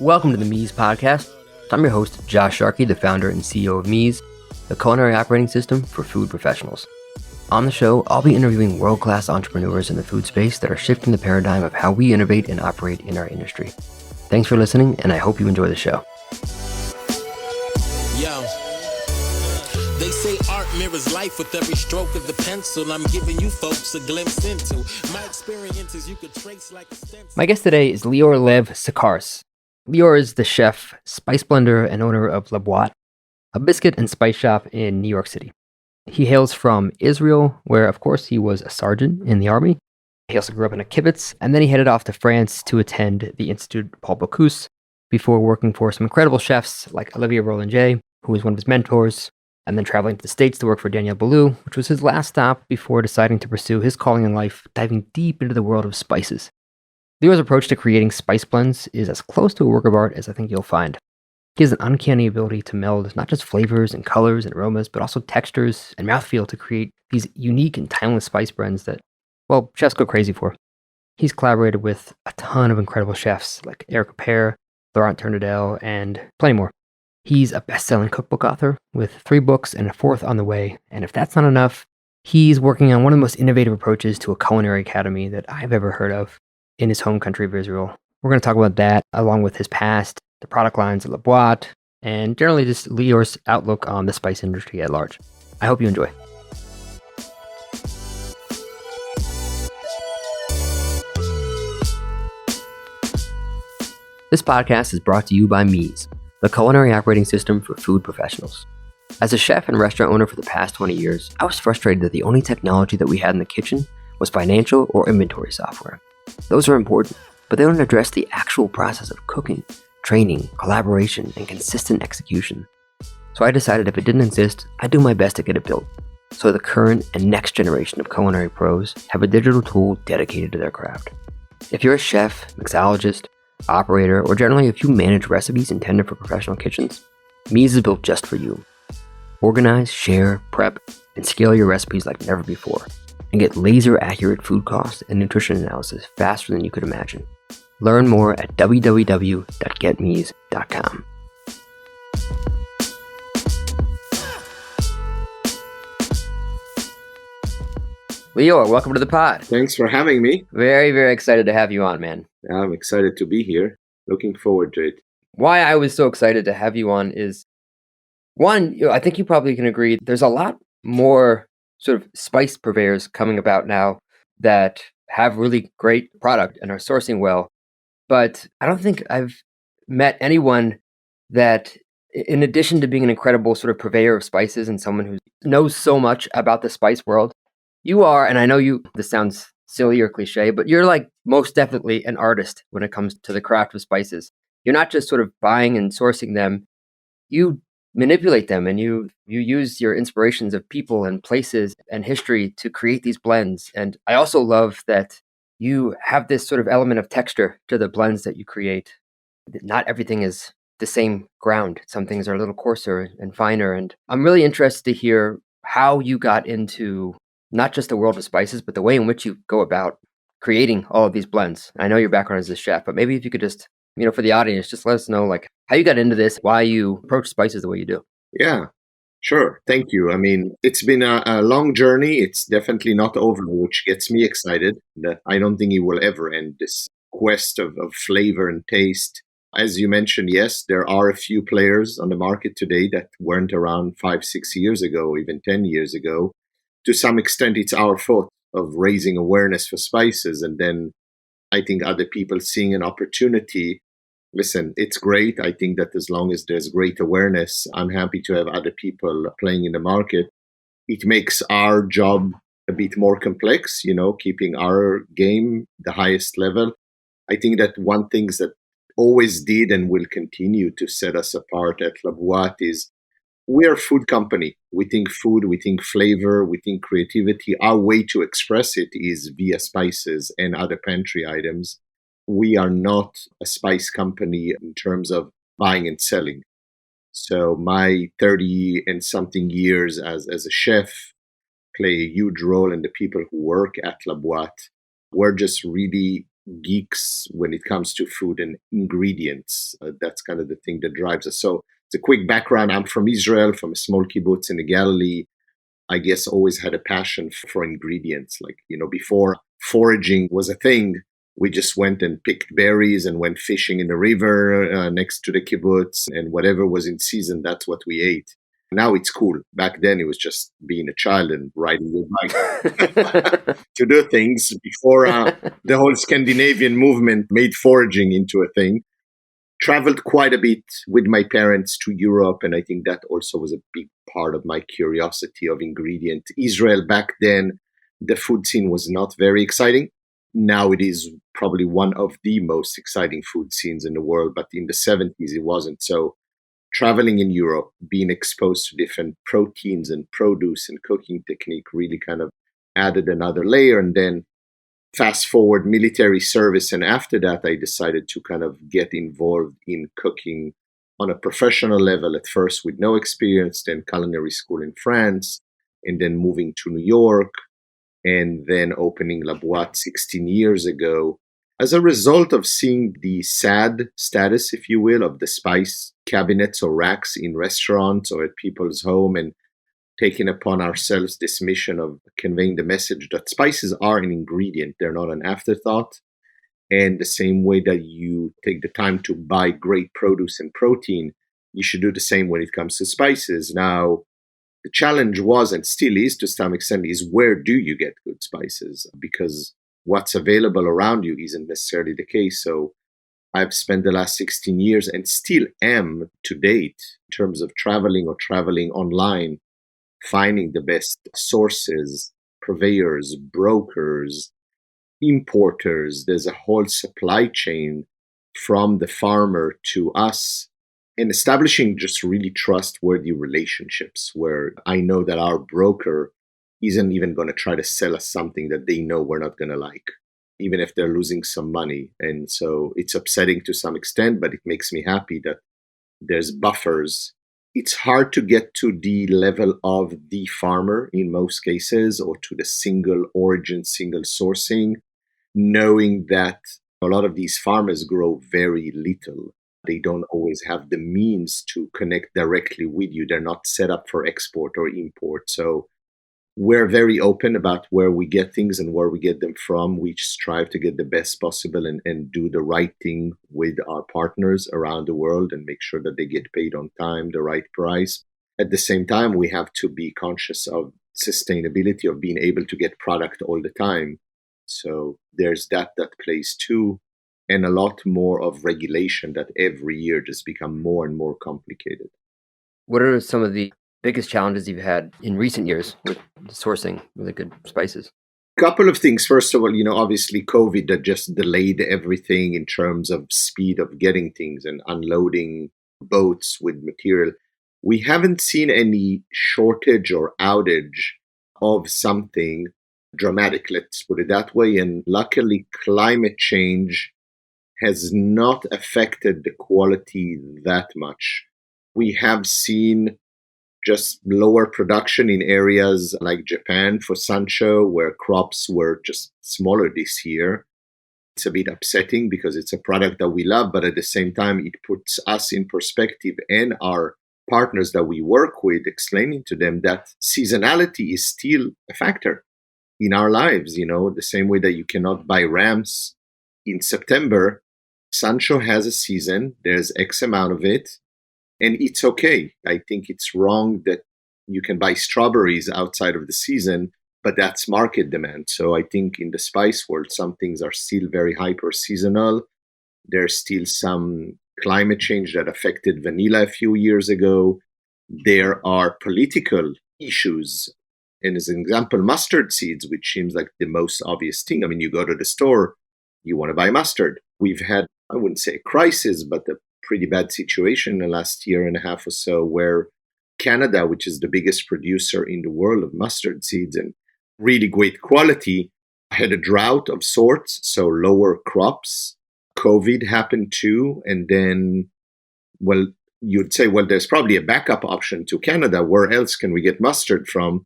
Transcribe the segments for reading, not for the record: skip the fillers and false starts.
Welcome to the Meez podcast. I'm your host, Josh Sharkey, the founder and CEO of Meez, the culinary operating system for food professionals. On the show, I'll be interviewing world-class entrepreneurs in the food space that are shifting the paradigm of how we innovate and operate in our industry. Thanks for listening, and I hope you enjoy the show. Yo, they say art mirrors life with every stroke of the pencil. I'm giving you folks a glimpse into my experiences you could trace like a stencil. My guest today is Lior Lev Sercarz. Lior is the chef, spice blender, and owner of Boîte, a biscuit and spice shop in New York City. He hails from Israel, where, of course, he was a sergeant in the army. He also grew up in a kibbutz, and then he headed off to France to attend the Institute Paul Bocuse before working for some incredible chefs like Olivier Roellinger, who was one of his mentors, and then traveling to the States to work for Boulud, which was his last stop before deciding to pursue his calling in life, diving deep into the world of spices. Lior's approach to creating spice blends is as close to a work of art as I think you'll find. He has an uncanny ability to meld not just flavors and colors and aromas, but also textures and mouthfeel to create these unique and timeless spice blends that, well, chefs go crazy for. He's collaborated with a ton of incredible chefs like Ripert, Laurent Tournadel, and plenty more. He's a best-selling cookbook author with 3 books and a 4th on the way, and if that's not enough, he's working on one of the most innovative approaches to a culinary academy that I've ever heard of in his home country of Israel. We're going to talk about that, along with his past, the product lines at Boîte, and generally just Lior's outlook on the spice industry at large. I hope you enjoy. This podcast is brought to you by Meez, the culinary operating system for food professionals. As a chef and restaurant owner for the past 20 years, I was frustrated that the only technology that we had in the kitchen was financial or inventory software. Those are important, but they don't address the actual process of cooking, training, collaboration, and consistent execution. So I decided if it didn't exist, I'd do my best to get it built, so the current and next generation of culinary pros have a digital tool dedicated to their craft. If you're a chef, mixologist, operator, or generally if you manage recipes intended for professional kitchens, Meez is built just for you. Organize, share, prep, and scale your recipes like never before, and get laser-accurate food cost and nutrition analysis faster than you could imagine. Learn more at www.getmeez.com. Lior, welcome to the pod. Thanks for having me. Very, very excited to have you on, man. I'm excited to be here. Looking forward to it. Why I was so excited to have you on is, one, I think you probably can agree, there's a lot more sort of spice purveyors coming about now that have really great product and are sourcing well. But I don't think I've met anyone that, in addition to being an incredible sort of purveyor of spices and someone who knows so much about the spice world, you are, and I know this sounds silly or cliche, but you're like most definitely an artist when it comes to the craft of spices. You're not just sort of buying and sourcing them. You manipulate them and you use your inspirations of people and places and history to create these blends. And I also love that you have this sort of element of texture to the blends that you create. Not everything is the same ground. Some things are a little coarser and finer. And I'm really interested to hear how you got into not just the world of spices, but the way in which you go about creating all of these blends. I know your background as a chef, but maybe if you could just, for the audience, just let us know like how you got into this, why you approach spices the way you do. Yeah, sure. Thank you. I mean, it's been a long journey. It's definitely not over, which gets me excited. I don't think it will ever end, this quest of flavor and taste. As you mentioned, yes, there are a few players on the market today that weren't around 5-6 years ago, even 10 years ago. To some extent, it's our fault of raising awareness for spices. And then I think other people seeing an opportunity. Listen, it's great. I think that as long as there's great awareness, I'm happy to have other people playing in the market. It makes our job a bit more complex, keeping our game the highest level. I think that one thing that always did and will continue to set us apart at Boîte is we're a food company. We think food, we think flavor, we think creativity. Our way to express it is via spices and other pantry items. We are not a spice company in terms of buying and selling. So my 30 and something years as a chef play a huge role in the people who work at Boîte. We're just really geeks when it comes to food and ingredients. That's kind of the thing that drives us. So it's a quick background. I'm from Israel, from a small kibbutz in the Galilee. I guess always had a passion for ingredients. Like, before foraging was a thing, we just went and picked berries and went fishing in the river next to the kibbutz, and whatever was in season, that's what we ate. Now it's cool. Back then, it was just being a child and riding your bike to do things before the whole Scandinavian movement made foraging into a thing. Traveled quite a bit with my parents to Europe, and I think that also was a big part of my curiosity of ingredient. Israel back then, the food scene was not very exciting. Now it is probably one of the most exciting food scenes in the world, but in the 70s it wasn't. So traveling in Europe, being exposed to different proteins and produce and cooking technique really kind of added another layer. And then fast forward military service, and after that I decided to kind of get involved in cooking on a professional level, at first with no experience, then culinary school in France, and then moving to New York, and then opening La Boîte 16 years ago as a result of seeing the sad status, if you will, of the spice cabinets or racks in restaurants or at people's home, and taking upon ourselves this mission of conveying the message that spices are an ingredient. They're not an afterthought. And the same way that you take the time to buy great produce and protein, you should do the same when it comes to spices. Now, the challenge was, and still is to some extent, is where do you get good spices? Because what's available around you isn't necessarily the case. So I've spent the last 16 years and still am to date in terms of traveling or traveling online, finding the best sources, purveyors, brokers, importers. There's a whole supply chain from the farmer to us, and establishing just really trustworthy relationships where I know that our broker isn't even going to try to sell us something that they know we're not going to like, even if they're losing some money. And so it's upsetting to some extent, but it makes me happy that there's buffers. It's hard to get to the level of the farmer in most cases, or to the single origin, single sourcing, knowing that a lot of these farmers grow very little. They don't always have the means to connect directly with you. They're not set up for export or import. So we're very open about where we get things and where we get them from. We strive to get the best possible and do the right thing with our partners around the world and make sure that they get paid on time, the right price. At the same time, we have to be conscious of sustainability, of being able to get product all the time. So there's that plays too, and a lot more of regulation that every year just become more and more complicated. What are some of the biggest challenges you've had in recent years with sourcing really good spices? Couple of things. First of all, obviously COVID that just delayed everything in terms of speed of getting things and unloading boats with material. We haven't seen any shortage or outage of something dramatic, let's put it that way. And luckily, climate change has not affected the quality that much. We have seen just lower production in areas like Japan for Sancho, where crops were just smaller this year. It's a bit upsetting because it's a product that we love, but at the same time, it puts us in perspective and our partners that we work with, explaining to them that seasonality is still a factor in our lives. The same way that you cannot buy rams in September, Sancho has a season, there's X amount of it, and it's okay. I think it's wrong that you can buy strawberries outside of the season, but that's market demand. So I think in the spice world, some things are still very hyper seasonal. There's still some climate change that affected vanilla a few years ago. There are political issues. And as an example, mustard seeds, which seems like the most obvious thing. I mean, you go to the store, you want to buy mustard. We've had, I wouldn't say a crisis, but a pretty bad situation in the last year and a half or so, where Canada, which is the biggest producer in the world of mustard seeds and really great quality, had a drought of sorts, so lower crops. COVID happened too. And then, well, you'd say, well, there's probably a backup option to Canada. Where else can we get mustard from?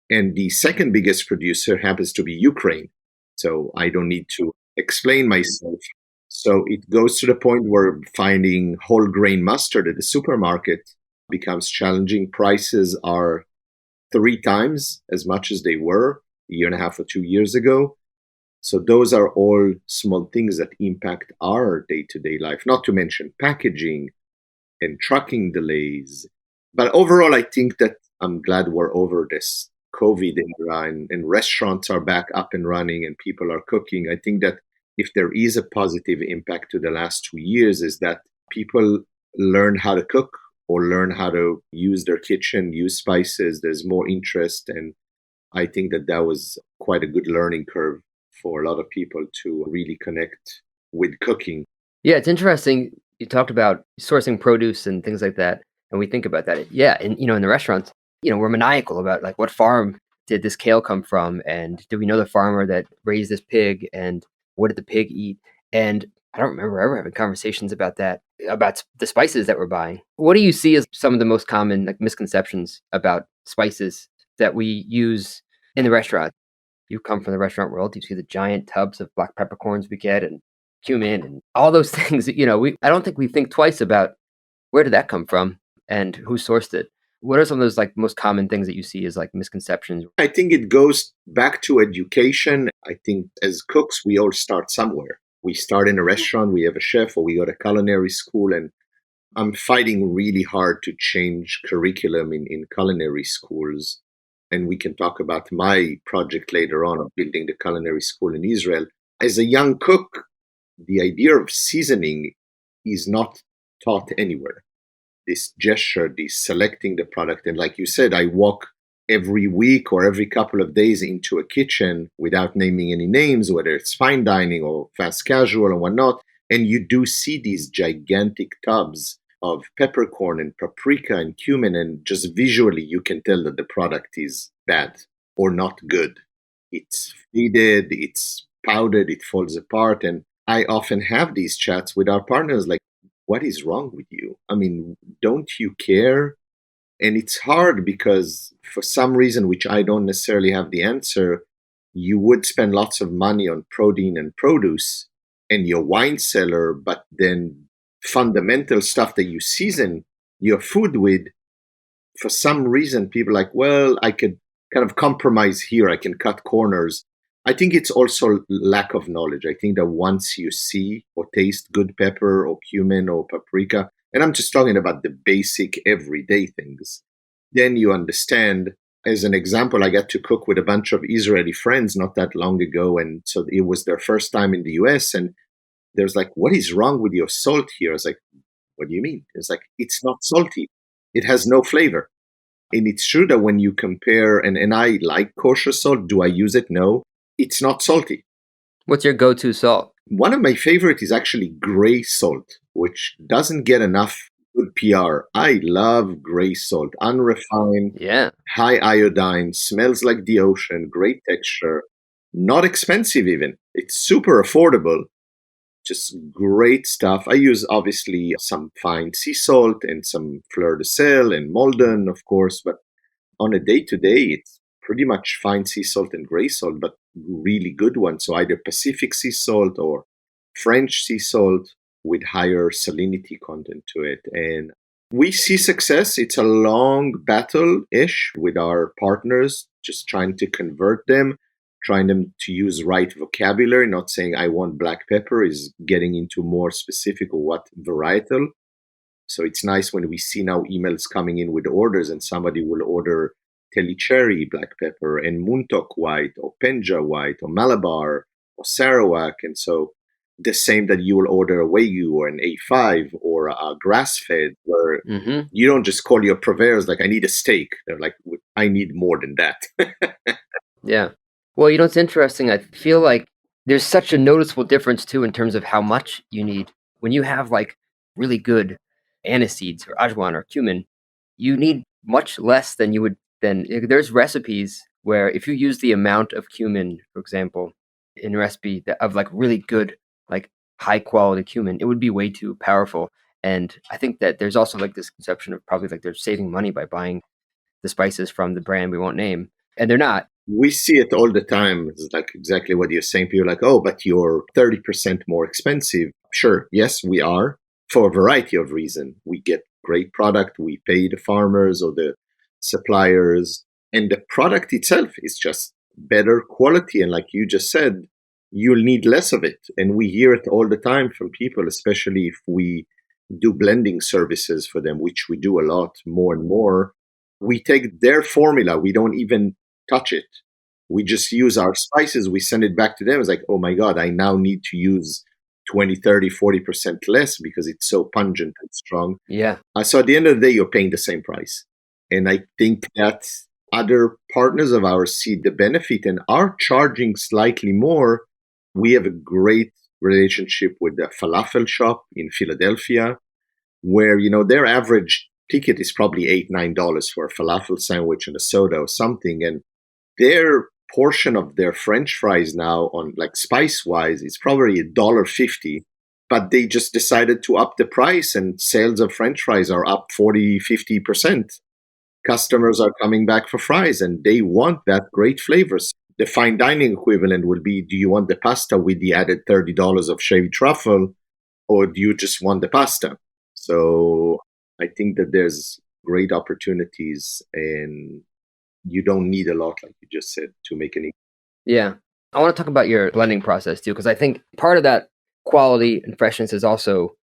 And the second biggest producer happens to be Ukraine. So I don't need to explain myself. So it goes to the point where finding whole grain mustard at the supermarket becomes challenging. Prices are 3 times as much as they were a year and a half or 2 years ago. So those are all small things that impact our day-to-day life, not to mention packaging and trucking delays. But overall, I think that I'm glad we're over this COVID era and restaurants are back up and running and people are cooking. I think that if there is a positive impact to the last 2 years is that people learn how to cook or learn how to use their kitchen, use spices. There's more interest. And I think that that was quite a good learning curve for a lot of people to really connect with cooking. Yeah, it's interesting. You talked about sourcing produce and things like that, and we think about that. Yeah, and in the restaurants, we're maniacal about like what farm did this kale come from, and do we know the farmer that raised this pig, and what did the pig eat? And I don't remember ever having conversations about that, about the spices that we're buying. What do you see as some of the most common like misconceptions about spices that we use in the restaurant? You come from the restaurant world, you see the giant tubs of black peppercorns we get and cumin and all those things. I don't think we think twice about where did that come from and who sourced it. What are some of those like most common things that you see as like misconceptions? I think it goes back to education. I think as cooks, we all start somewhere. We start in a restaurant, we have a chef, or we go to culinary school. And I'm fighting really hard to change curriculum in culinary schools. And we can talk about my project later on of building the culinary school in Israel. As a young cook, the idea of seasoning is not taught anywhere. This gesture, this selecting the product. And like you said, I walk every week or every couple of days into a kitchen without naming any names, whether it's fine dining or fast casual and whatnot. And you do see these gigantic tubs of peppercorn and paprika and cumin, and just visually you can tell that the product is bad or not good. It's faded, it's powdered, it falls apart. And I often have these chats with our partners like, what is wrong with you? I mean, don't you care? And it's hard because for some reason, which I don't necessarily have the answer, you would spend lots of money on protein and produce and your wine cellar, but then fundamental stuff that you season your food with, for some reason, people are like, well, I could kind of compromise here. I can cut corners. I think it's also lack of knowledge. I think that once you see or taste good pepper or cumin or paprika, and I'm just talking about the basic everyday things, then you understand. As an example, I got to cook with a bunch of Israeli friends not that long ago. And so it was their first time in the US. And there's like, what is wrong with your salt here? I was like, what do you mean? It's like, it's not salty. It has no flavor. And it's true that when you compare, and I like kosher salt. Do I use it? No. It's not salty. What's your go-to salt? One of my favorite is actually gray salt, which doesn't get enough good PR. I love gray salt, unrefined, high iodine, smells like the ocean, great texture, not expensive even. It's super affordable, just great stuff. I use obviously some fine sea salt and some fleur de sel and Malden, of course, but on a day-to-day, it's pretty much fine sea salt and gray salt, but really good ones. So either Pacific sea salt or French sea salt with higher salinity content to it. And we see success. It's a long battle-ish with our partners, just trying to convert them, trying them to use right vocabulary, not saying I want black pepper, is getting into more specific of what varietal. So it's nice when we see now emails coming in with orders and somebody will order Telicherry black pepper and Muntok white or Penja white or Malabar or Sarawak. And so the same that you will order a Wagyu or an A5 or a grass-fed, where you don't just call your purveyors like, I need a steak. They're like, I need more than that. Yeah. Well, it's interesting. I feel like there's such a noticeable difference, too, in terms of how much you need. When you have, like, really good aniseeds or ajwan or cumin, you need much less than you would. There's recipes where if you use the amount of cumin, for example, in a recipe of, like, really good, like, high-quality cumin, it would be way too powerful. And I think that there's also, like, this conception of probably, like, they're saving money by buying the spices from the brand we won't name. And they're not. We see it all the time. It's like exactly what you're saying. People are like, oh, but you're 30% more expensive. Sure, yes, we are for a variety of reasons. We get great product, we pay the farmers or the suppliers, and the product itself is just better quality. And like you just said, you'll need less of it. And we hear it all the time from people, especially if we do blending services for them, which we do a lot more and more. We take their formula, we don't even touch it. We just use our spices, we send it back to them. It's like, oh my God, I now need to use 20, 30, 40% less because it's so pungent and strong. Yeah. So at the end of the day, you're paying the same price. And I think that other partners of ours see the benefit and are charging slightly more. We have a great relationship with the falafel shop in Philadelphia, where, their average ticket is probably $8, $9 for a falafel sandwich and a soda or something. And their portion of their French fries now on like spice wise is probably $1.50, but they just decided to up the price and sales of French fries are up 40, 50%. Customers are coming back for fries and they want that great flavors. The fine dining equivalent would be, do you want the pasta with the added $30 of shaved truffle, or do you just want the pasta? So I think that there's great opportunities and you don't need a lot, like you just said, to make any. Yeah. I want to talk about your blending process too, because I think part of that quality and freshness is also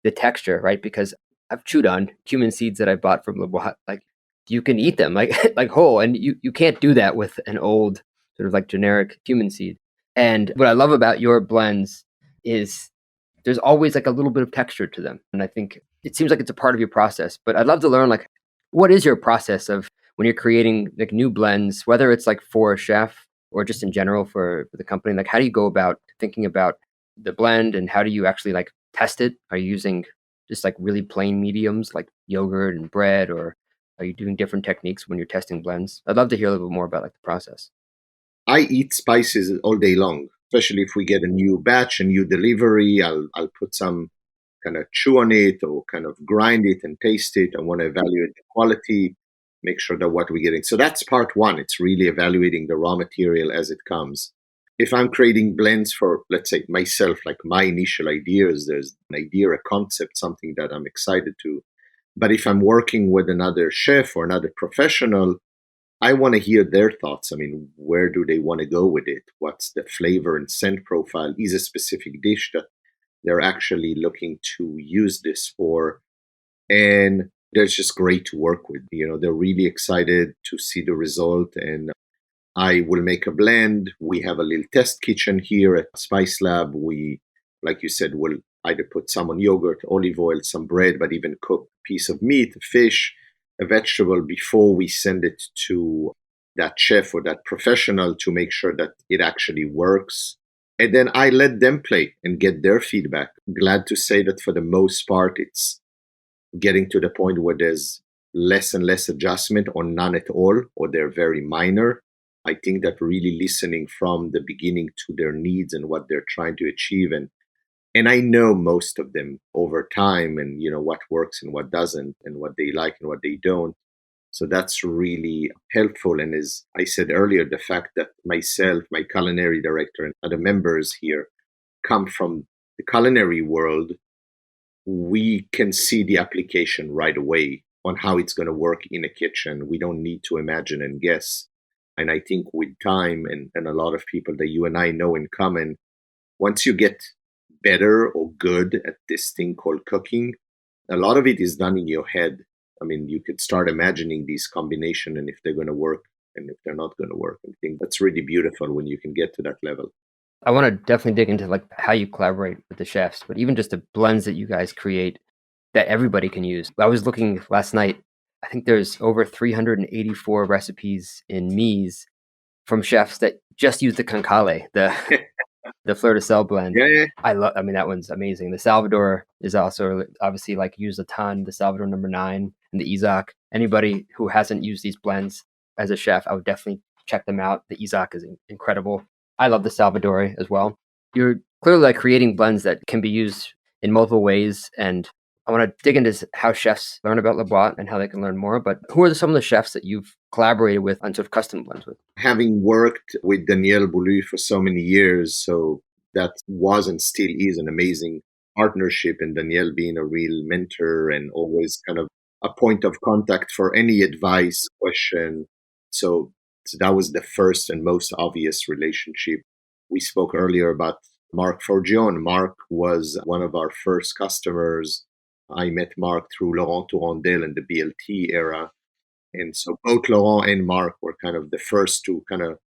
the texture, right? Because I've chewed on cumin seeds that I bought from Boîte. Like you can eat them like whole, and you can't do that with an old sort of like generic cumin seed. And what I love about your blends is there's always like a little bit of texture to them. And I think it seems like it's a part of your process, but I'd love to learn like, what is your process of when you're creating like new blends, whether it's like for a chef or just in general for the company? Like, how do you go about thinking about the blend and how do you actually like test it? Are you using just like really plain mediums like yogurt and bread, or are you doing different techniques when you're testing blends? I'd love to hear a little bit more about like the process. I eat spices all day long, especially if we get a new batch, a new delivery. I'll put some kind of chew on it or kind of grind it and taste it. I want to evaluate the quality, make sure that what we're getting. So that's part one. It's really evaluating the raw material as it comes. If I'm creating blends for, let's say, myself, like my initial ideas, there's an idea, a concept, something that I'm excited to. But if I'm working with another chef or another professional, I want to hear their thoughts. I mean, where do they want to go with it? What's the flavor and scent profile? Is a specific dish that they're actually looking to use this for? And they're just great to work with. They're really excited to see the result. And I will make a blend. We have a little test kitchen here at Spice Lab. We, like you said, will either put some on yogurt, olive oil, some bread, but even cook a piece of meat, fish, a vegetable before we send it to that chef or that professional to make sure that it actually works. And then I let them play and get their feedback. Glad to say that for the most part, it's getting to the point where there's less and less adjustment or none at all, or they're very minor. I think that really listening from the beginning to their needs and what they're trying to achieve. And I know most of them over time and, what works and what doesn't and what they like and what they don't. So that's really helpful. And as I said earlier, the fact that myself, my culinary director, and other members here come from the culinary world, we can see the application right away on how it's going to work in a kitchen. We don't need to imagine and guess. And I think with time and a lot of people that you and I know in common, once you get better or good at this thing called cooking, a lot of it is done in your head. I mean, you could start imagining these combinations and if they're going to work and if they're not going to work. I think that's really beautiful when you can get to that level. I want to definitely dig into like how you collaborate with the chefs, but even just the blends that you guys create that everybody can use. I was looking last night. I think there's over 384 recipes in meez from chefs that just use the concale, the fleur de sel blend. Yeah. I mean, that one's amazing. The Salvador is also obviously like used a ton. The Salvador number 9 and the Isaac. Anybody who hasn't used these blends as a chef, I would definitely check them out. The Isaac is incredible. I love the Salvador as well. You're clearly like creating blends that can be used in multiple ways and I want to dig into how chefs learn about Le Boîte and how they can learn more. But who are some of the chefs that you've collaborated with on sort of custom blends with? Having worked with Daniel Boulud for so many years, so that was and still is an amazing partnership, and Daniel being a real mentor and always kind of a point of contact for any advice, question. So that was the first and most obvious relationship. We spoke earlier about Marc Forgione. Marc was one of our first customers. I met Marc through Laurent Tourandel in the BLT era. And so both Laurent and Marc were kind of the first to kind of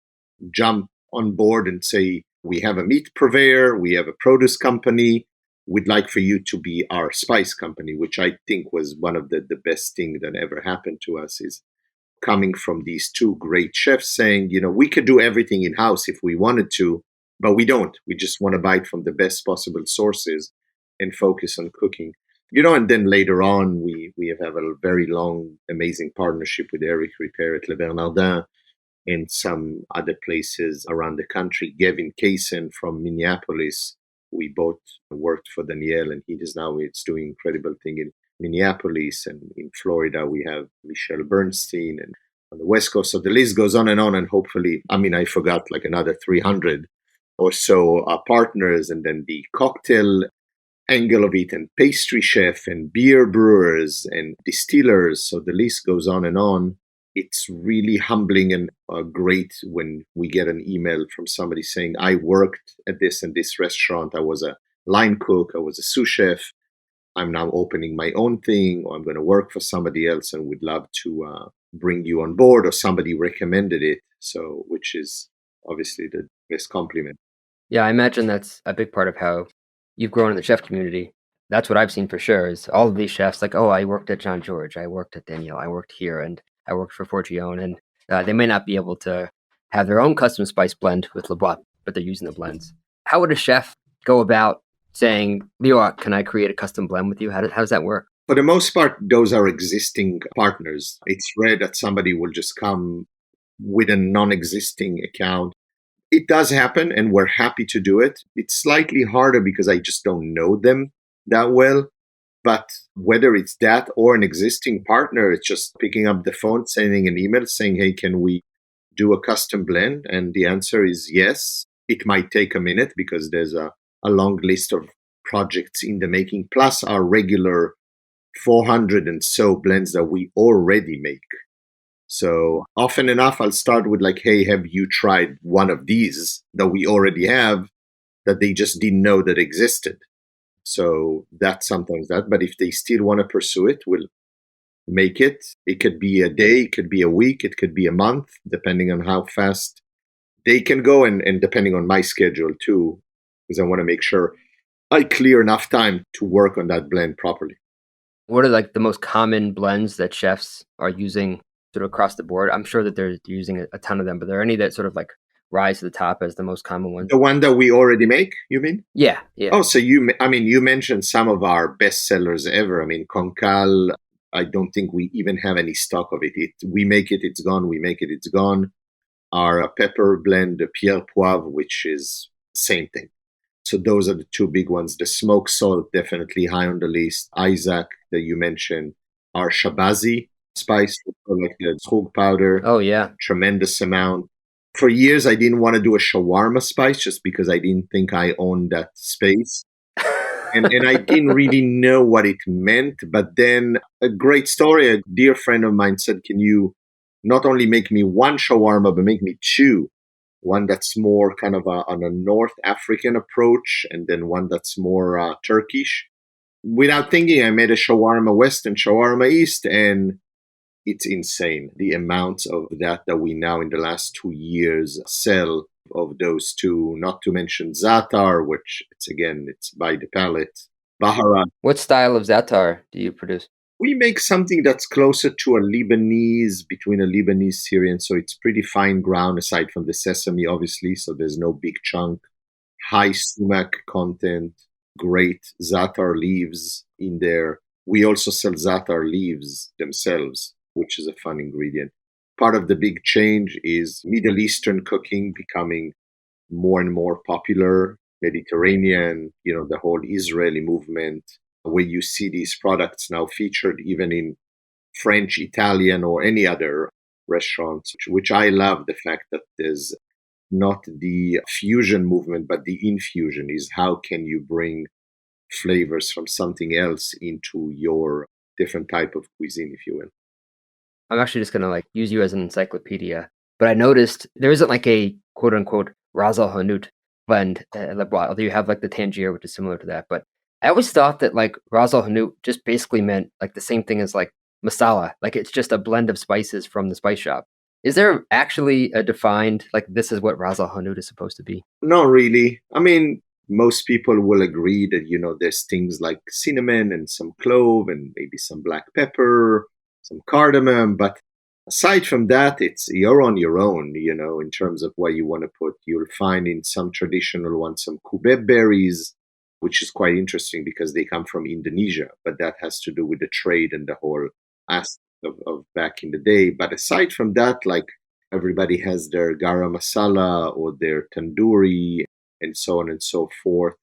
jump on board and say, we have a meat purveyor, we have a produce company, we'd like for you to be our spice company, which I think was one of the best things that ever happened to us, is coming from these two great chefs saying, we could do everything in-house if we wanted to, but we don't. We just want to buy it from the best possible sources and focus on cooking. And then later on, we have a very long, amazing partnership with Eric Ripert at Le Bernardin and some other places around the country. Gavin Kaysen from Minneapolis, we both worked for Daniel, and he is now doing incredible thing in Minneapolis. And in Florida, we have Michelle Bernstein, and on the West Coast. So the list goes on, and hopefully, I forgot like another 300 or so partners, and then the cocktail angle of it, and pastry chef and beer brewers and distillers. So the list goes on and on. It's really humbling and great when we get an email from somebody saying, I worked at this and this restaurant. I was a line cook. I was a sous chef. I'm now opening my own thing, or I'm going to work for somebody else and would love to bring you on board, or somebody recommended it. So, which is obviously the best compliment. Yeah, I imagine that's a big part of how you've grown in the chef community. That's what I've seen for sure, is all of these chefs like, oh, I worked at Jean George, I worked at Daniel, I worked here, and I worked for Forgione. And they may not be able to have their own custom spice blend with Le Boîte, but they're using the blends. How would a chef go about saying, Lior, can I create a custom blend with you? How does that work? For the most part, those are existing partners. It's rare that somebody will just come with a non-existing account. It does happen, and we're happy to do it. It's slightly harder because I just don't know them that well. But whether it's that or an existing partner, it's just picking up the phone, sending an email saying, hey, can we do a custom blend? And the answer is yes. It might take a minute because there's a long list of projects in the making, plus our regular 400 and so blends that we already make. So often enough, I'll start with like, hey, have you tried one of these that we already have that they just didn't know that existed? So that's sometimes that. But if they still want to pursue it, we'll make it. It could be a day, it could be a week, it could be a month, depending on how fast they can go, and depending on my schedule too, because I want to make sure I clear enough time to work on that blend properly. What are like the most common blends that chefs are using sort of across the board? I'm sure that they're using a ton of them, but are there any that sort of like rise to the top as the most common ones? The one that we already make, you mean? Yeah. Oh, so you mentioned some of our best sellers ever. Concal, I don't think we even have any stock of it. We make it, it's gone. We make it, it's gone. Our pepper blend, the Pierre Poivre, which is same thing. So those are the two big ones. The smoked salt, definitely high on the list. Isaac, that you mentioned. Our Shabazi spice, like the zhug powder. Oh, yeah. Tremendous amount. For years, I didn't want to do a shawarma spice just because I didn't think I owned that space. And I didn't really know what it meant. But then a great story, a dear friend of mine said, can you not only make me one shawarma, but make me two? One that's more kind of on a North African approach, and then one that's more Turkish. Without thinking, I made a shawarma West and shawarma East, and it's insane. The amounts of that we now in the last 2 years sell of those two, not to mention Za'atar, which it's by the pallet. Baharat. What style of Za'atar do you produce? We make something that's closer to a Lebanese, between a Lebanese Syrian. So it's pretty fine ground aside from the sesame, obviously. So there's no big chunk, high sumac content, great Za'atar leaves in there. We also sell Za'atar leaves themselves, which is a fun ingredient. Part of the big change is Middle Eastern cooking becoming more and more popular. Mediterranean, the whole Israeli movement, where you see these products now featured even in French, Italian, or any other restaurants, which I love the fact that there's not the fusion movement, but the infusion is how can you bring flavors from something else into your different type of cuisine, if you will. I'm actually just gonna use you as an encyclopedia, but I noticed there isn't a quote unquote Ras Al Hanout blend at Le Boîte, although you have the Tangier, which is similar to that. But I always thought that Ras Al Hanout just basically meant the same thing as masala, it's just a blend of spices from the spice shop. Is there actually a defined this is what Ras Al Hanout is supposed to be? Not really. I mean, most people will agree that there's things like cinnamon and some clove and maybe some black pepper, some cardamom, but aside from that, you're on your own, in terms of what you want to put. You'll find in some traditional ones some kubeb berries, which is quite interesting because they come from Indonesia, but that has to do with the trade and the whole aspect of back in the day. But aside from that, everybody has their garam masala or their tandoori and so on and so forth.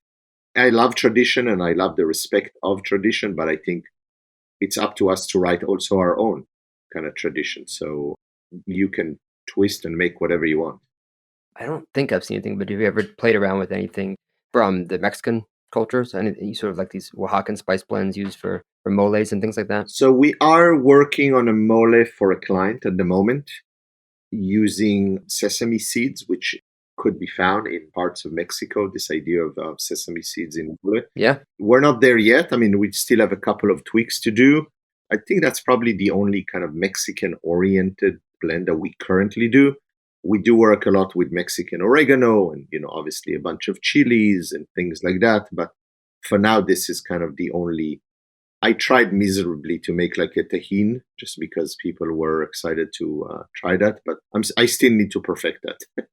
I love tradition and I love the respect of tradition, but I think it's up to us to write also our own kind of tradition. So you can twist and make whatever you want. I don't think I've seen anything, but have you ever played around with anything from the Mexican cultures? Any sort of these Oaxacan spice blends used for moles and things like that? So we are working on a mole for a client at the moment using sesame seeds, which could be found in parts of Mexico, this idea of sesame seeds in mole. Yeah. We're not there yet. I mean, we still have a couple of tweaks to do. I think that's probably the only kind of Mexican-oriented blend that we currently do. We do work a lot with Mexican oregano and, obviously a bunch of chilies and things like that. But for now, this is kind of the only. I tried miserably to make a tajin just because people were excited to try that. But I still need to perfect that.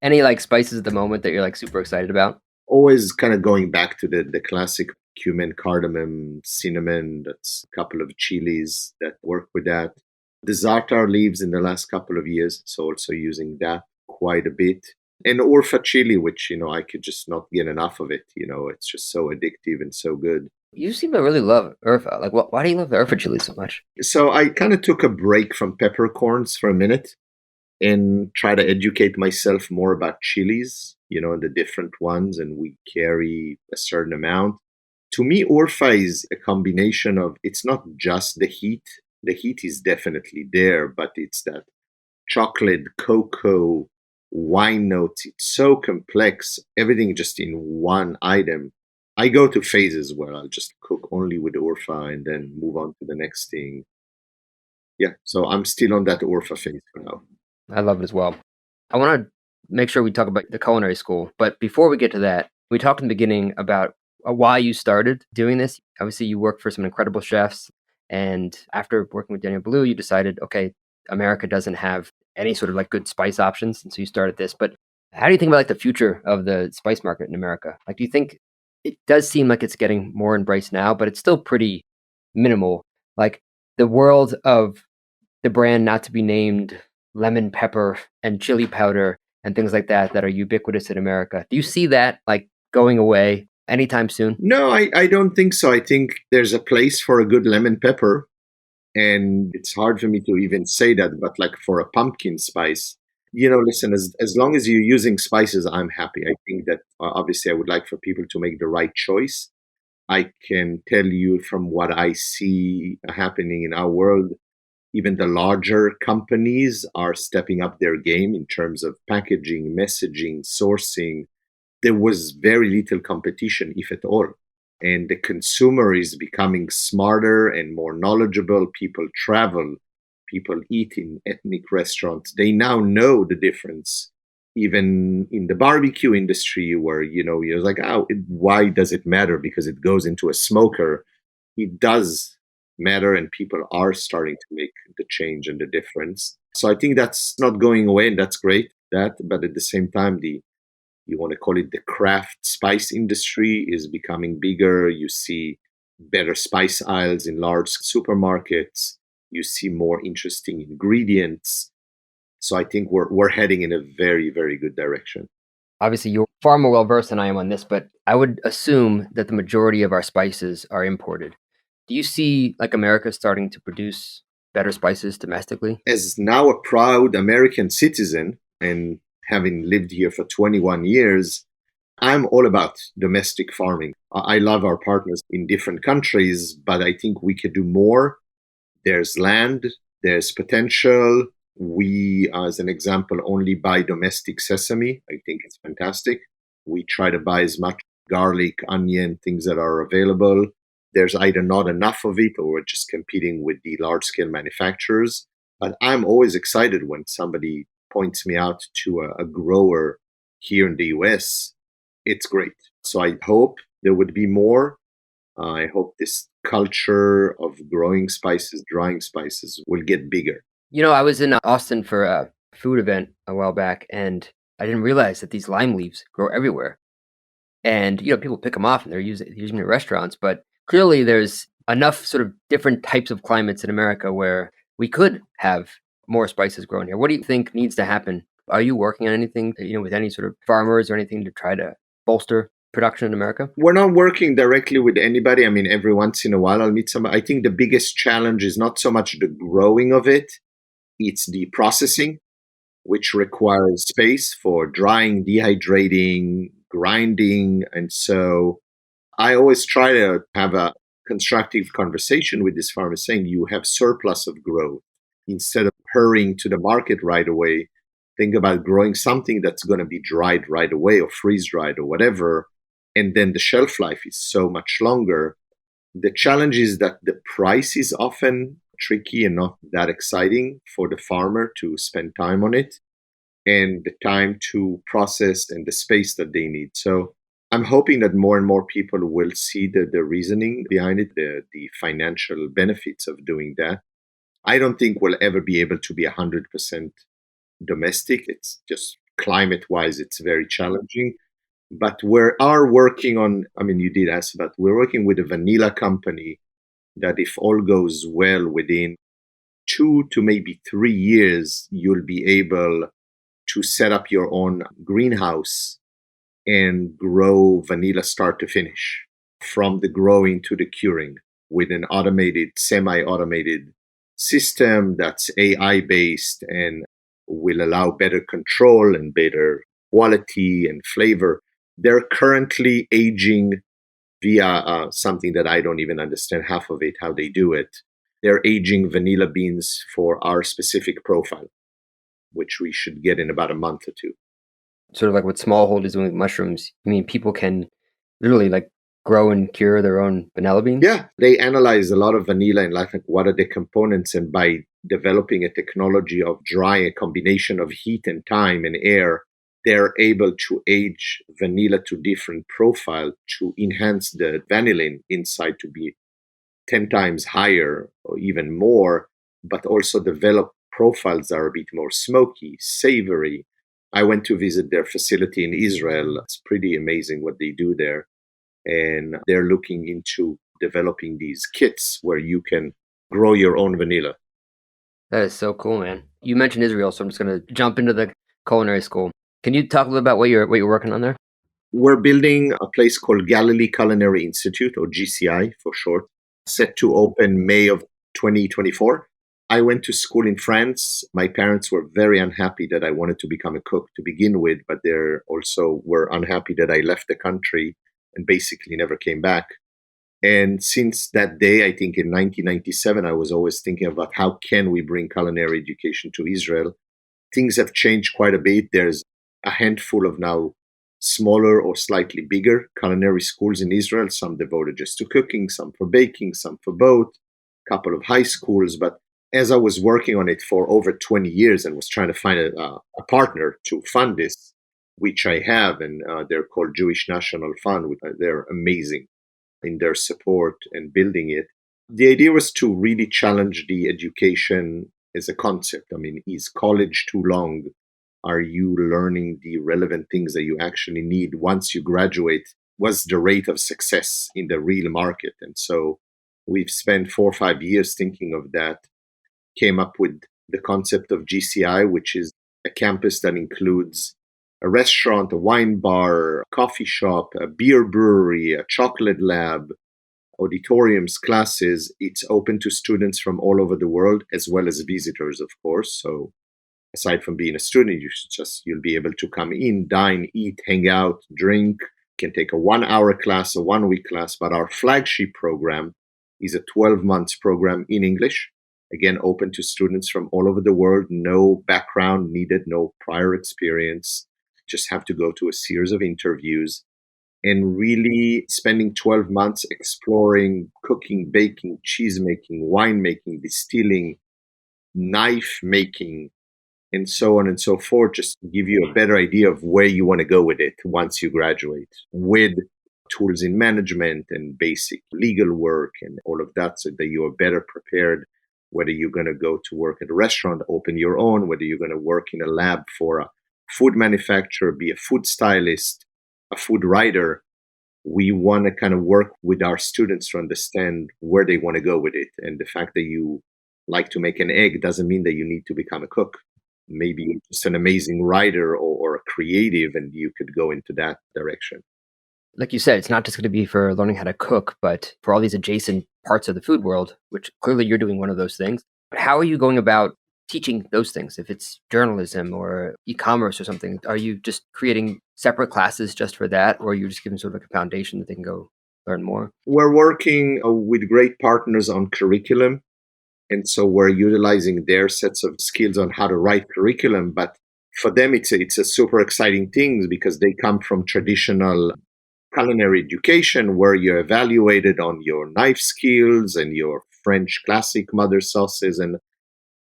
Any spices at the moment that you're super excited about? Always kind of going back to the classic cumin, cardamom, cinnamon. That's a couple of chilies that work with that. The za'atar leaves in the last couple of years, so also using that quite a bit. And Urfa chili, which, I could just not get enough of it. It's just so addictive and so good. You seem to really love Urfa. Why do you love the Urfa chili so much? So I kind of took a break from peppercorns for a minute and try to educate myself more about chilies, the different ones, and we carry a certain amount. To me, Urfa is a combination of, it's not just the heat. The heat is definitely there, but it's that chocolate, cocoa, wine notes. It's so complex, everything just in one item. I go to phases where I'll just cook only with Urfa and then move on to the next thing. Yeah, so I'm still on that Urfa phase for now. I love it as well. I want to make sure we talk about the culinary school, but before we get to that, we talked in the beginning about why you started doing this. Obviously, you work for some incredible chefs, and after working with Daniel Boulud, you decided, okay, America doesn't have any sort of good spice options, and so you started this. But how do you think about the future of the spice market in America? Do you think it does seem like it's getting more embraced now, but it's still pretty minimal? The world of the brand not to be named lemon pepper and chili powder and things like that are ubiquitous in America. Do you see that going away anytime soon? No, I don't think so. I think there's a place for a good lemon pepper. And it's hard for me to even say that, but for a pumpkin spice, listen, as long as you're using spices, I'm happy. I think that obviously I would like for people to make the right choice. I can tell you from what I see happening in our world, even the larger companies are stepping up their game in terms of packaging, messaging, sourcing. There was very little competition, if at all. And the consumer is becoming smarter and more knowledgeable. People travel, people eat in ethnic restaurants. They now know the difference. Even in the barbecue industry where, you're why does it matter? Because it goes into a smoker. It does matter, and people are starting to make the change and the difference. So I think that's not going away, and that's great. But at the same time, you want to call it the craft spice industry is becoming bigger. You see better spice aisles in large supermarkets. You see more interesting ingredients. So I think we're heading in a very, very good direction. Obviously, you're far more well versed than I am on this, but I would assume that the majority of our spices are imported. Do you see like America starting to produce better spices domestically? As now a proud American citizen and having lived here for 21 years, I'm all about domestic farming. I love our partners in different countries, but I think we could do more. There's land, there's potential. We, as an example, only buy domestic sesame. I think it's fantastic. We try to buy as much garlic, onion, things that are available. There's either not enough of it or we're just competing with the large scale manufacturers. But I'm always excited when somebody points me out to a grower here in the US. It's great. So I hope there would be more. I hope this culture of growing spices, drying spices will get bigger. You know, I was in Austin for a food event a while back, and I didn't realize that these lime leaves grow everywhere. And, you know, people pick them off and they're using them in restaurants, but clearly there's enough sort of different types of climates in America where we could have more spices grown here. What do you think needs to happen? Are you working on anything, you know, with any sort of farmers or anything to try to bolster production in America? We're not working directly with anybody. I mean, every once in a while I'll meet somebody. I think the biggest challenge is not so much the growing of it, it's the processing, which requires space for drying, dehydrating, grinding. And so I always try to have a constructive conversation with this farmer saying you have surplus of growth. Instead of hurrying to the market right away, think about growing something that's going to be dried right away or freeze dried or whatever. And then the shelf life is so much longer. The challenge is that the price is often tricky and not that exciting for the farmer to spend time on it and the time to process and the space that they need. So I'm hoping that more and more people will see the reasoning behind it, the financial benefits of doing that. I don't think we'll ever be able to be 100% domestic. It's just climate-wise, it's very challenging. But we are working on, I mean, you did ask about, we're working with a vanilla company that if all goes well within 2 to maybe 3 years, you'll be able to set up your own greenhouse and grow vanilla start to finish, from the growing to the curing, with an automated, semi-automated system that's AI-based and will allow better control and better quality and flavor. They're currently aging via something that I don't even understand half of it, how they do it. They're aging vanilla beans for our specific profile, which we should get in about a month or two. Sort of like what Smallhold is doing with mushrooms. I mean, people can literally like grow and cure their own vanilla beans? Yeah, they analyze a lot of vanilla and like what are the components, and by developing a technology of drying a combination of heat and time and air, they're able to age vanilla to different profile to enhance the vanillin inside to be 10 times higher or even more, but also develop profiles that are a bit more smoky, savory. I went to visit their facility in Israel. It's pretty amazing what they do there. And they're looking into developing these kits where you can grow your own vanilla. That is so cool, man. You mentioned Israel, so I'm just going to jump into the culinary school. Can you talk a little about what you're working on there? We're building a place called Galilee Culinary Institute, or GCI for short, set to open May of 2024. I went to school in France. My parents were very unhappy that I wanted to become a cook to begin with, but they also were unhappy that I left the country and basically never came back. And since that day, I think in 1997, I was always thinking about how can we bring culinary education to Israel. Things have changed quite a bit. There's a handful of now smaller or slightly bigger culinary schools in Israel, some devoted just to cooking, some for baking, some for both, a couple of high schools. But as I was working on it for over 20 years and was trying to find a partner to fund this, which I have, and they're called Jewish National Fund. They're amazing in their support and building it. The idea was to really challenge the education as a concept. I mean, is college too long? Are you learning the relevant things that you actually need once you graduate? What's the rate of success in the real market? And so we've spent 4 or 5 years thinking of that, came up with the concept of GCI, which is a campus that includes a restaurant, a wine bar, a coffee shop, a beer brewery, a chocolate lab, auditoriums, classes. It's open to students from all over the world, as well as visitors, of course. So aside from being a student, you'll be able to come in, dine, eat, hang out, drink. You can take a 1-hour class, a 1-week class, but our flagship program is a 12-month program in English. Again, open to students from all over the world, no background needed, no prior experience. Just have to go to a series of interviews and really spending 12 months exploring cooking, baking, cheese making, wine making, distilling, knife making, and so on and so forth, just to give you a better idea of where you want to go with it once you graduate, with tools in management and basic legal work and all of that, so that you are better prepared, whether you're going to go to work at a restaurant, open your own, whether you're going to work in a lab for a food manufacturer, be a food stylist, a food writer. We want to kind of work with our students to understand where they want to go with it. And the fact that you like to make an egg doesn't mean that you need to become a cook. Maybe you're just an amazing writer or a creative, and you could go into that direction. Like you said, it's not just going to be for learning how to cook, but for all these adjacent parts of the food world, which clearly you're doing one of those things. But how are you going about teaching those things? If it's journalism or e-commerce or something, are you just creating separate classes just for that? Or are you just giving sort of like a foundation that they can go learn more? We're working with great partners on curriculum. And so we're utilizing their sets of skills on how to write curriculum. But for them, it's a super exciting thing because they come from traditional culinary education where you're evaluated on your knife skills and your French classic mother sauces. And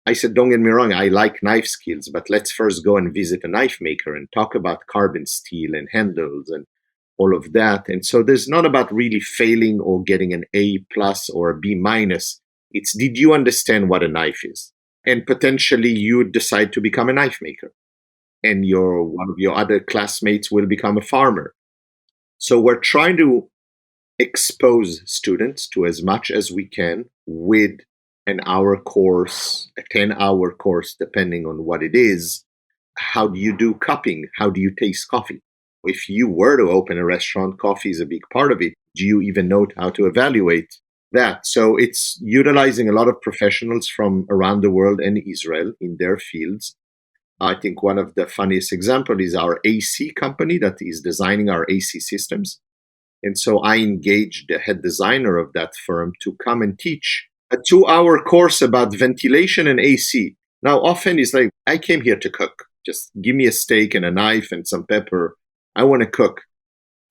I said, don't get me wrong, I like knife skills, but let's first go and visit a knife maker and talk about carbon steel and handles and all of that. And so there's not about really failing or getting an A+ or a B-. It's, did you understand what a knife is? And potentially you decide to become a knife maker. And one of your other classmates will become a farmer. So we're trying to expose students to as much as we can with an hour course, a 10-hour course, depending on what it is. How do you do cupping? How do you taste coffee? If you were to open a restaurant, coffee is a big part of it. Do you even know how to evaluate that? So it's utilizing a lot of professionals from around the world and Israel in their fields. I think one of the funniest examples is our AC company that is designing our AC systems. And so I engaged the head designer of that firm to come and teach a 2-hour course about ventilation and AC. Now, often it's like, I came here to cook. Just give me a steak and a knife and some pepper. I want to cook.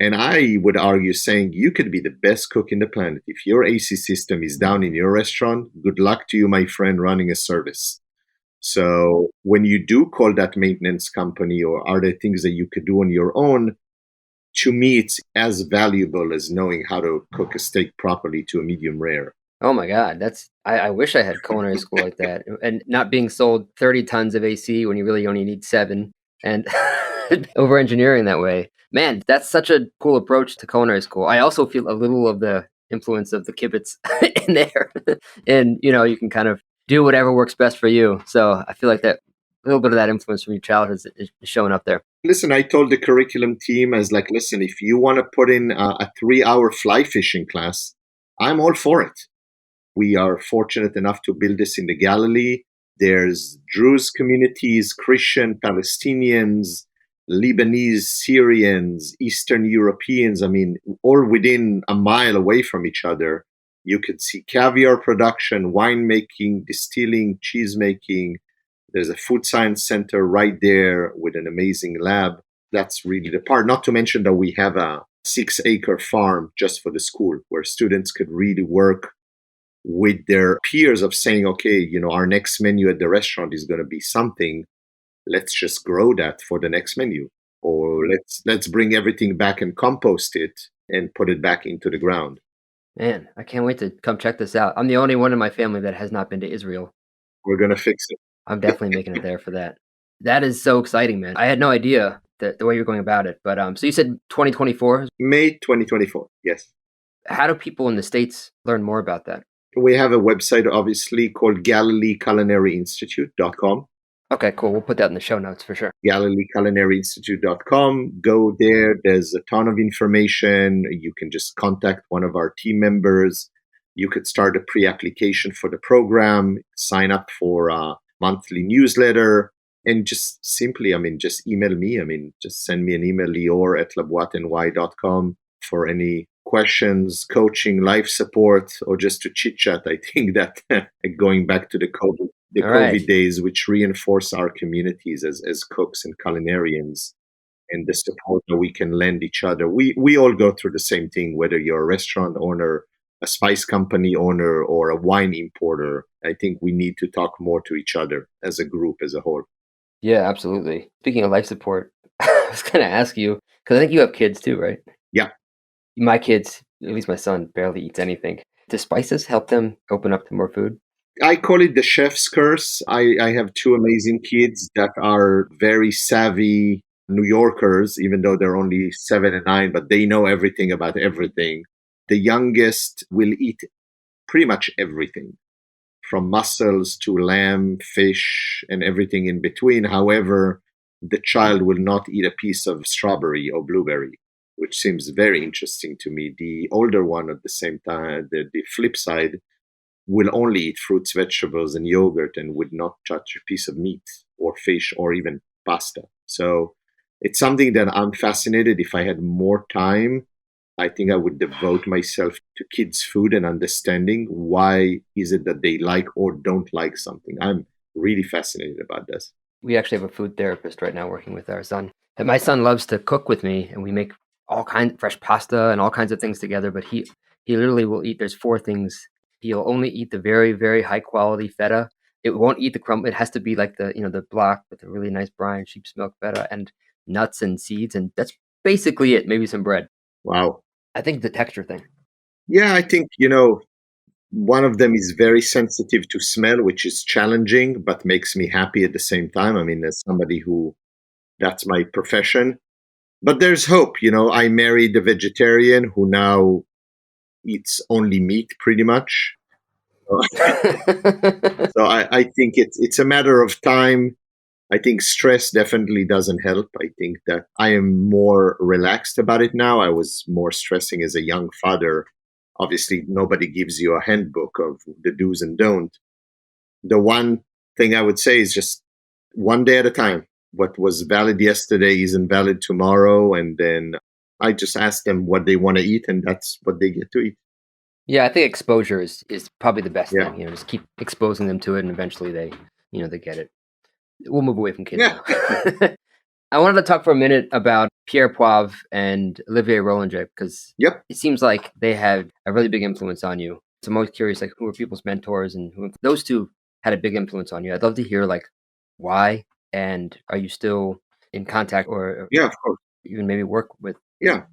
And I would argue saying you could be the best cook in the planet. If your AC system is down in your restaurant, good luck to you, my friend, running a service. So when you do call that maintenance company, or are there things that you could do on your own, to me, it's as valuable as knowing how to cook a steak properly to a medium rare. Oh my God, I wish I had culinary school like that, and not being sold 30 tons of AC when you really only need 7, and over engineering that way. Man, that's such a cool approach to culinary school. I also feel a little of the influence of the kibbutz in there, and you can kind of do whatever works best for you. So I feel like that a little bit of that influence from your childhood is showing up there. Listen, I told the curriculum team, listen, if you want to put in a 3-hour fly fishing class, I'm all for it. We are fortunate enough to build this in the Galilee. There's Druze communities, Christian, Palestinians, Lebanese, Syrians, Eastern Europeans, all within a mile away from each other. You could see caviar production, winemaking, distilling, cheese making. There's a food science center right there with an amazing lab. That's really the part. Not to mention that we have a 6-acre farm just for the school where students could really work with their peers of saying, okay, our next menu at the restaurant is going to be something. Let's just grow that for the next menu. Or let's bring everything back and compost it and put it back into the ground. Man, I can't wait to come check this out. I'm the only one in my family that has not been to Israel. We're going to fix it. I'm definitely making it there for that. That is so exciting, man. I had no idea the way you're going about it. But so you said 2024? May 2024, yes. How do people in the States learn more about that? We have a website, obviously, called GalileeCulinaryInstitute.com. Okay, cool. We'll put that in the show notes for sure. GalileeCulinaryInstitute.com. Go there. There's a ton of information. You can just contact one of our team members. You could start a pre-application for the program, sign up for a monthly newsletter, and just simply, just email me. Just send me an email, lior@laboiteny.com, for any questions, coaching, life support, or just to chit chat. I think that going back to the COVID days, which reinforce our communities as cooks and culinarians, and the support that we can lend each other. We all go through the same thing, whether you're a restaurant owner, a spice company owner, or a wine importer. I think we need to talk more to each other as a group, as a whole. Yeah, absolutely. Speaking of life support, I was going to ask you, because I think you have kids too, right? Yeah. My kids, at least my son, barely eats anything. Do spices help them open up to more food? I call it the chef's curse. I have two amazing kids that are very savvy New Yorkers, even though they're only 7 and 9, but they know everything about everything. The youngest will eat pretty much everything, from mussels to lamb, fish, and everything in between. However, the child will not eat a piece of strawberry or blueberry, which seems very interesting to me. The older one, at the same time, the flip side, will only eat fruits, vegetables, and yogurt, and would not touch a piece of meat or fish or even pasta. So it's something that I'm fascinated. If I had more time, I think I would devote myself to kids' food and understanding why is it that they like or don't like something. I'm really fascinated about this. We actually have a food therapist right now working with our son. And my son loves to cook with me, and we make all kinds of fresh pasta and all kinds of things together. But he literally will eat. There's 4 things. He'll only eat the very, very high quality feta. It won't eat the crumb. It has to be like the block with the really nice brine sheep's milk feta and nuts and seeds, and that's basically it. Maybe some bread. Wow. I think the texture thing. Yeah, I think, one of them is very sensitive to smell, which is challenging, but makes me happy at the same time. As somebody that's my profession. But there's hope. I married a vegetarian who now eats only meat pretty much. So I think it's a matter of time. I think stress definitely doesn't help. I think that I am more relaxed about it now. I was more stressing as a young father. Obviously, nobody gives you a handbook of the do's and don'ts. The one thing I would say is just one day at a time. What was valid yesterday isn't valid tomorrow. And then I just ask them what they want to eat, and that's what they get to eat. Yeah, I think exposure is probably the best Yeah. thing. Just keep exposing them to it, and eventually they get it. We'll move away from kids Yeah. now. I wanted to talk for a minute about Pierre Poivre and Olivier Roellinger, because Yep. it seems like they had a really big influence on you. So I'm always curious, like, who were people's mentors, and those two had a big influence on you. I'd love to hear, like, why, and are you still in contact, or Yeah, of course. even maybe work with? Yeah.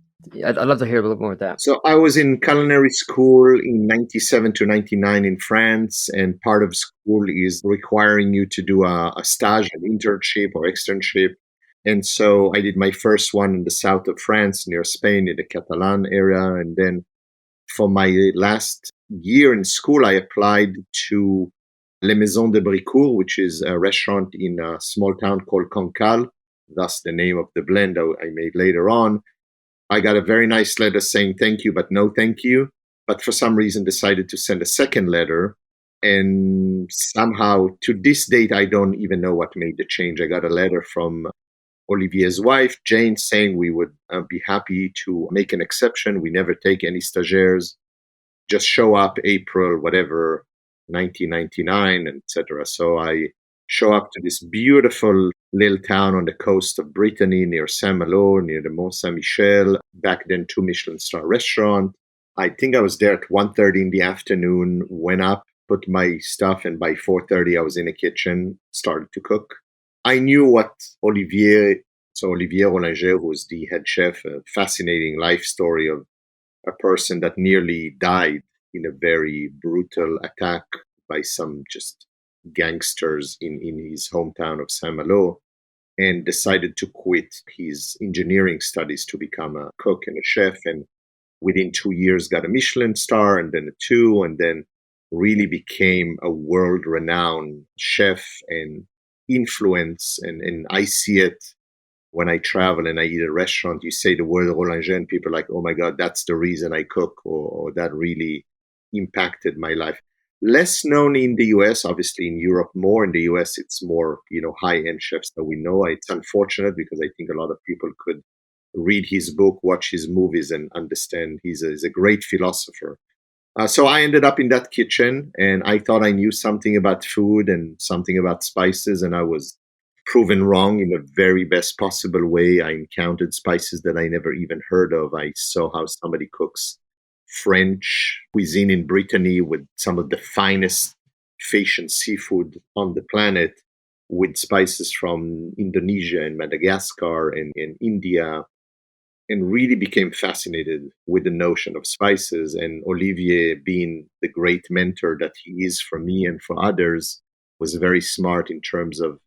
I'd love to hear a little more of that. So I was in culinary school in 97 to 99 in France, and part of school is requiring you to do a stage, an internship or externship. And so I did my first one in the south of France, near Spain, in the Catalan area. And then for my last year in school, I applied to Les Maisons de Bricourt, which is a restaurant in a small town called Cancale, thus the name of the blend I made later on. I got a very nice letter saying thank you, but no thank you. But for some reason decided to send a second letter. And somehow to this date, I don't even know what made the change. I got a letter from Olivier's wife, Jane, saying we would be happy to make an exception. We never take any stagiaires. Just show up April, whatever, 1999, etc. So I show up to this beautiful little town on the coast of Brittany near Saint-Malo, near the Mont Saint-Michel, back then 2 Michelin star restaurant. I think I was there at 1:30 in the afternoon, went up, put my stuff, and by 4:30 I was in the kitchen, started to cook. I knew what Olivier Roellinger, who was the head chef, a fascinating life story of a person that nearly died in a very brutal attack by some just gangsters in his hometown of Saint-Malo, and decided to quit his engineering studies to become a cook and a chef. And within 2 years got a Michelin star, and then a 2, and then really became a world-renowned chef and influence, and I see it when I travel and I eat at a restaurant. You say the word Roellinger and people are like, oh my God, that's the reason I cook, or that really impacted my life. Less known in the US, obviously in Europe more. In the US, it's more, high-end chefs that we know. It's unfortunate because I think a lot of people could read his book, watch his movies, and understand he's a great philosopher. So I ended up in that kitchen, and I thought I knew something about food and something about spices, and I was proven wrong in the very best possible way. I encountered spices that I never even heard of. I saw how somebody cooks French cuisine in Brittany with some of the finest fish and seafood on the planet, with spices from Indonesia and Madagascar and India, and really became fascinated with the notion of spices. And Olivier, being the great mentor that he is for me and for others, was very smart in terms of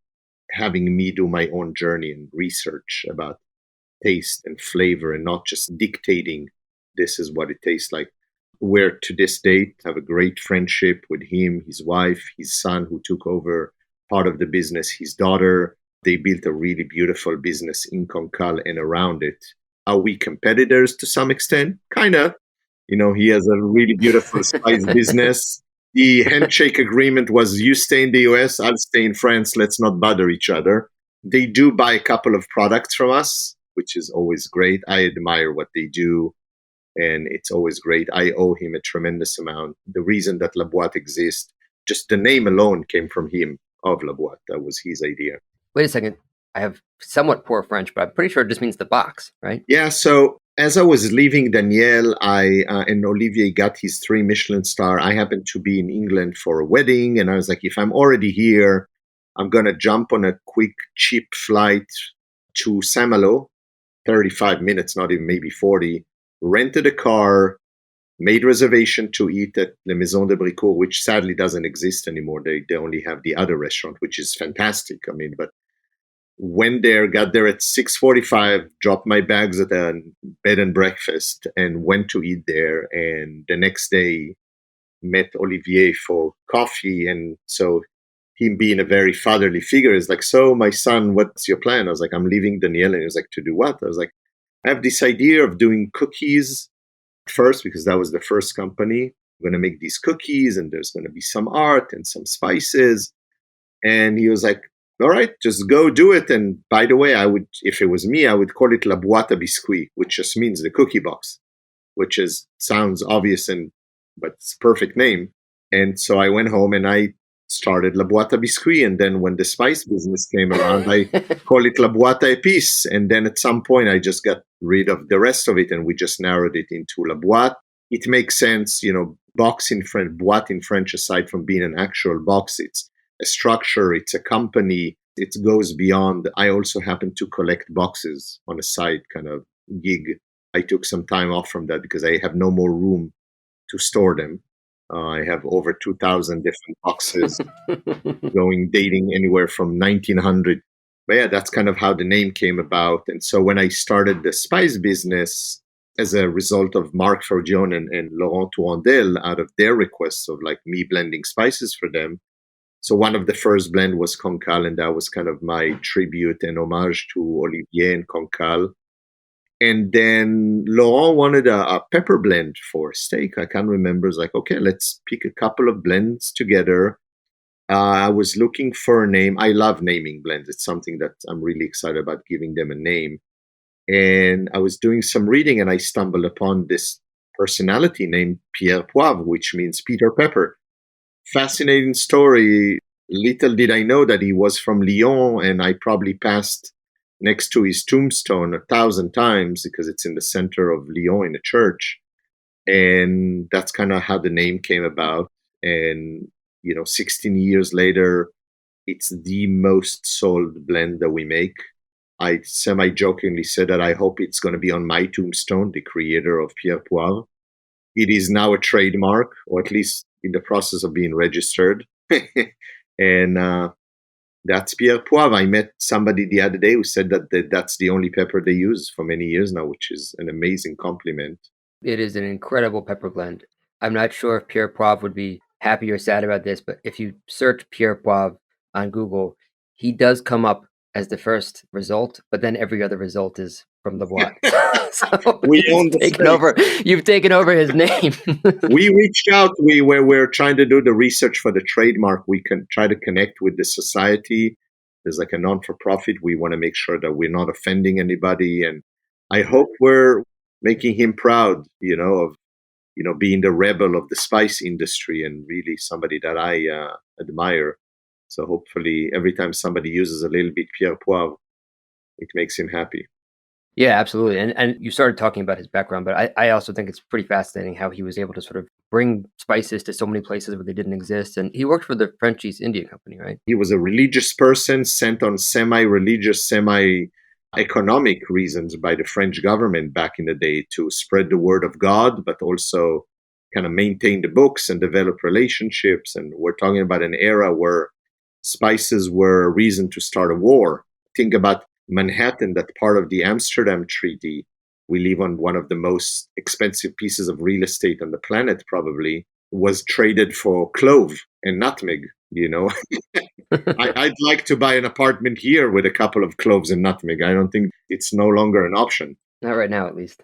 having me do my own journey and research about taste and flavor, and not just dictating this is what it tastes like. Where to this date have a great friendship with him, his wife, his son, who took over part of the business, his daughter. They built a really beautiful business in Concal and around it. Are we competitors to some extent? Kind of. He has a really beautiful spice business. The handshake agreement was, you stay in the US, I'll stay in France, let's not bother each other. They do buy a couple of products from us, which is always great. I admire what they do, and it's always great. I owe him a tremendous amount. The reason that La Boîte exists, just the name alone came from him, of La Boîte. That was his idea. Wait a second. I have somewhat poor French, but I'm pretty sure it just means the box, right? Yeah, so as I was leaving Daniel, and Olivier got his 3 Michelin star. I happened to be in England for a wedding, and I was like, if I'm already here, I'm going to jump on a quick, cheap flight to Saint-Malo, 35 minutes, not even, maybe 40, rented a car, made reservation to eat at the Maison de Bricourt, which sadly doesn't exist anymore. They only have the other restaurant, which is fantastic. But went there, got there at 6:45, dropped my bags at a bed and breakfast, and went to eat there. And the next day, met Olivier for coffee. And so him being a very fatherly figure is like, so my son, what's your plan? I was like, I'm leaving Daniel. And he was like, to do what? I was like, I have this idea of doing cookies first, because that was the first company. I'm going to make these cookies, and there's going to be some art and some spices. And he was like, all right, just go do it. And by the way, if it was me, I would call it La Boîte à Biscuit, which just means the cookie box, which sounds obvious, but it's a perfect name. And so I went home and I started La Boîte à Biscuit. And then when the spice business came around, I call it La Boîte à Épices. And then at some point, I just got rid of the rest of it, and we just narrowed it into La Boîte. It makes sense, box in French, boîte in French, aside from being an actual box, it's a structure, it's a company, it goes beyond. I also happen to collect boxes on a side kind of gig. I took some time off from that because I have no more room to store them. I have over 2,000 different boxes dating anywhere from 1900. But yeah, that's kind of how the name came about. And so when I started the spice business, as a result of Marc Ferdion and Laurent Tourandel, out of their requests of like me blending spices for them. So one of the first blend was Concal, and that was kind of my tribute and homage to Olivier and Concal. And then Laurent wanted a pepper blend for steak. I can't remember. It's like, okay, let's pick a couple of blends together. I was looking for a name. I love naming blends. It's something that I'm really excited about, giving them a name. And I was doing some reading, and I stumbled upon this personality named Pierre Poivre, which means Peter Pepper. Fascinating story. Little did I know that he was from Lyon, and I probably passed next to his tombstone 1,000 times because it's in the center of Lyon in a church. And that's kind of how the name came about. And, 16 years later, it's the most sold blend that we make. I semi-jokingly said that I hope it's going to be on my tombstone, the creator of Pierre Poivre. It is now a trademark, or at least in the process of being registered. And that's Pierre Poivre. I met somebody the other day who said that that's the only pepper they use for many years now, which is an amazing compliment. It is an incredible pepper blend. I'm not sure if Pierre Poivre would be happy or sad about this, but if you search Pierre Poivre on Google, he does come up as the first result, but then every other result is from the Boîte. So We own the taken space. over. You've taken over his name. We reached out. We're trying to do the research for the trademark. We can try to connect with the society. There's like a non-for-profit. We want to make sure that we're not offending anybody, and I hope we're making him proud. Of being the rebel of the spice industry and really somebody that I admire. So hopefully, every time somebody uses a little bit Pierre Poivre, it makes him happy. Yeah, absolutely. And you started talking about his background, but I also think it's pretty fascinating how he was able to sort of bring spices to so many places where they didn't exist. And he worked for the French East India Company, right? He was a religious person sent on semi-religious, semi-economic reasons by the French government back in the day to spread the word of God, but also kind of maintain the books and develop relationships. And we're talking about an era where spices were a reason to start a war. Think about Manhattan, that part of the Amsterdam Treaty. We live on one of the most expensive pieces of real estate on the planet, probably, was traded for clove and nutmeg, I'd like to buy an apartment here with a couple of cloves and nutmeg. I don't think it's no longer an option. Not right now, at least.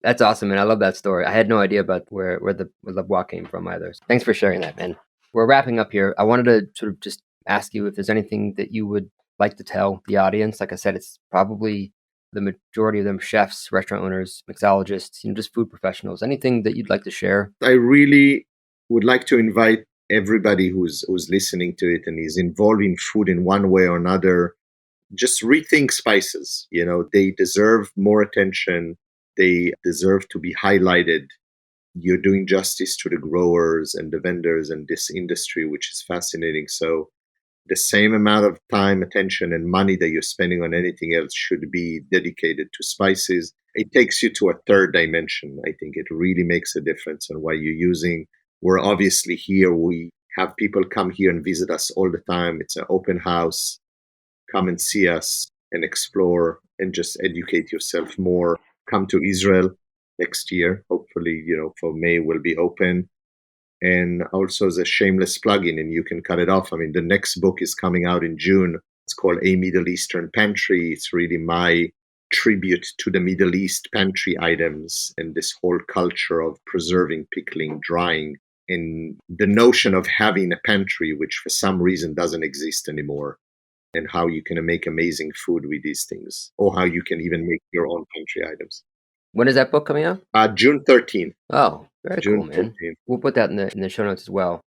That's awesome, man. I love that story. I had no idea about where the Boîte came from either. Thanks for sharing that, man. We're wrapping up here. I wanted to sort of just ask you if there's anything that you would like to tell the audience. Like I said, it's probably the majority of them chefs, restaurant owners, mixologists, just food professionals. Anything that you'd like to share? I really would like to invite everybody who's listening to it and is involved in food in one way or another, just rethink spices. They deserve more attention. They deserve to be highlighted. You're doing justice to the growers and the vendors and this industry, which is fascinating. So the same amount of time, attention, and money that you're spending on anything else should be dedicated to spices. It takes you to a third dimension. I think it really makes a difference on what you're using. We're obviously here. We have people come here and visit us all the time. It's an open house. Come and see us and explore and just educate yourself more. Come to Israel next year. Hopefully, for May we'll be open. And also as a shameless plug-in, and you can cut it off. I mean, the next book is coming out in June. It's called A Middle Eastern Pantry. It's really my tribute to the Middle East pantry items and this whole culture of preserving, pickling, drying, and the notion of having a pantry, which for some reason doesn't exist anymore, and how you can make amazing food with these things, or how you can even make your own pantry items. When is that book coming out? June 13th. Oh, very June cool, man. 13th. We'll put that in the show notes as well.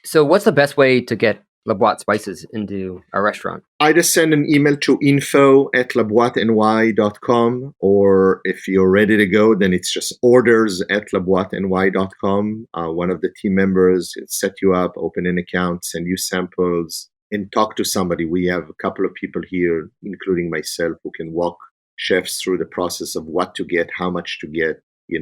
So what's the best way to get La Boîte spices into our restaurant? Either send an email to info@laboiteny.com, or if you're ready to go, then it's just orders@laboiteny.com. One of the team members will set you up, open an account, send you samples, and talk to somebody. We have a couple of people here, including myself, who can walk chefs through the process of what to get, how much to get.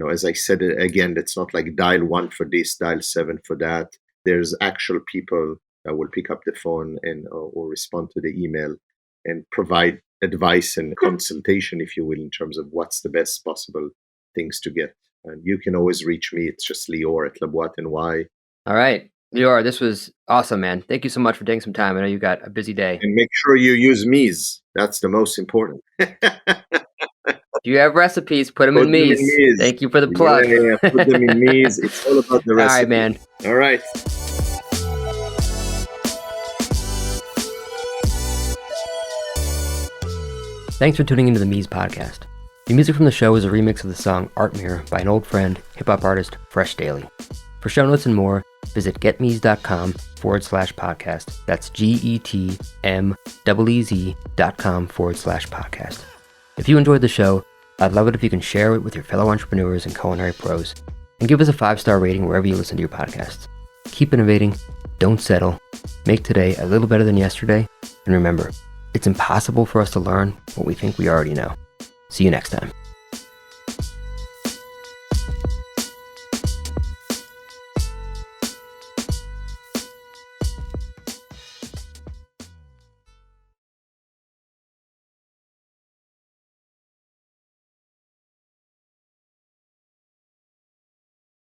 As I said again, it's not like dial 1 for this, dial 7 for that. There's actual people that will pick up the phone and or respond to the email and provide advice and consultation, if you will, in terms of what's the best possible things to get. And you can always reach me. It's just Lior@laboiteny. All right. Lior, this was awesome, man. Thank you so much for taking some time. I know you got a busy day. And make sure you use meez. That's the most important. Do you have recipes? Put them in meez. Thank you for the plug. Yeah, put them in meez. It's all about the recipe. All right, man. All right. Thanks for tuning into the Meez podcast. The music from the show is a remix of the song Art Mirror by an old friend, hip-hop artist Fresh Daily. For show notes and more, visit getmeez.com/podcast. That's GETMEEZ.com/podcast. If you enjoyed the show, I'd love it if you can share it with your fellow entrepreneurs and culinary pros, and give us a 5-star rating wherever you listen to your podcasts. Keep innovating, don't settle, make today a little better than yesterday, and remember, it's impossible for us to learn what we think we already know. See you next time.